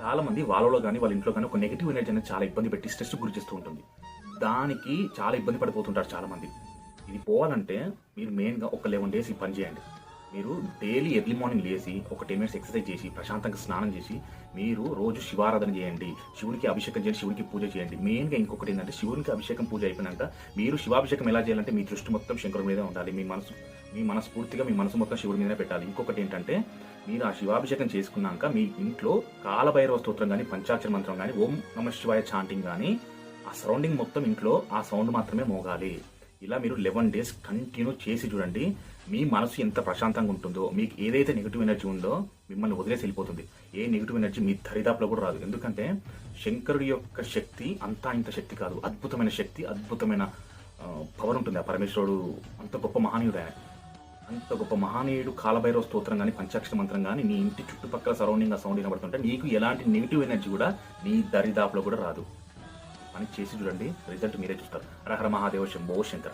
చాలామంది వాళ్ళలో గానీ, వాళ్ళ ఇంట్లో గానీ ఒక నెగెటివ్ ఎనర్జీ అనేది చాలా ఇబ్బంది పెట్టి స్ట్రెస్‌కి గురి చేస్తూ ఉంటుంది. దానికి చాలా ఇబ్బంది పడిపోతుంటారు చాలామంది. ఇది పోవాలంటే మీరు మెయిన్‌గా ఒక 11 డేస్ ఈ పని చేయండి. మీరు డైలీ ఎర్లీ మార్నింగ్ లేసి ఒక 10 మినిట్స్ ఎక్సర్సైజ్ చేసి, ప్రశాంతంగా స్నానం చేసి, మీరు రోజు శివారాధన చేయండి. శివునికి అభిషేకం చేయండి, శివునికి పూజ చేయండి. మెయిన్‌గా ఇంకొకటి ఏంటంటే శివునికి అభిషేకం పూజ అయిపోయినాక మీరు శివాభిషేకం ఎలా చేయాలంటే మీ దృష్టి మొత్తం శంకరుడి మీదే ఉండాలి. మీ మనస్ఫూర్తిగా మీ మనసు మొత్తం శివుడి మీదనే పెట్టాలి. ఇంకొకటి ఏంటంటే మీరు ఆ శివాభిషేకం చేసుకున్నాక మీ ఇంట్లో కాలభైరవ స్తోత్రం గానీ, పంచాక్షర మంత్రం గానీ, ఓం నమః శివాయ చాంటింగ్ గానీ, ఆ సరౌండింగ్ మొత్తం ఇంట్లో ఆ సౌండ్ మాత్రమే మోగాలి. ఇలా మీరు 11 డేస్ కంటిన్యూ చేసి చూడండి. మీ మనసు ఎంత ప్రశాంతంగా ఉంటుందో, మీకు ఏదైతే నెగిటివ్ ఎనర్జీ ఉందో మిమ్మల్ని వదిలేసి వెళ్ళిపోతుంది. ఏ నెగిటివ్ ఎనర్జీ మీ దరిదాపులో కూడా రాదు. ఎందుకంటే శంకరుడి యొక్క శక్తి అంతా ఇంత శక్తి కాదు. అద్భుతమైన శక్తి, అద్భుతమైన పవర్ ఉంటుంది. ఆ పరమేశ్వరుడు అంత గొప్ప మహనీయుడు ఆయన. అంత గొప్ప మహనీయుడు కాలభైరవ స్తోత్రం కానీ, పంచాక్షర మంత్రం కానీ నీ ఇంటి చుట్టుపక్కల సరౌండింగ్ ఆ సౌండ్ వినబడుతుంటే నీకు ఎలాంటి నెగిటివ్ ఎనర్జీ కూడా నీ దరిదాపులో కూడా రాదు. పని చేసి చూడండి, రిజల్ట్ మీరే చూస్తారు. హర హర మహాదేవ శంభో శంకర.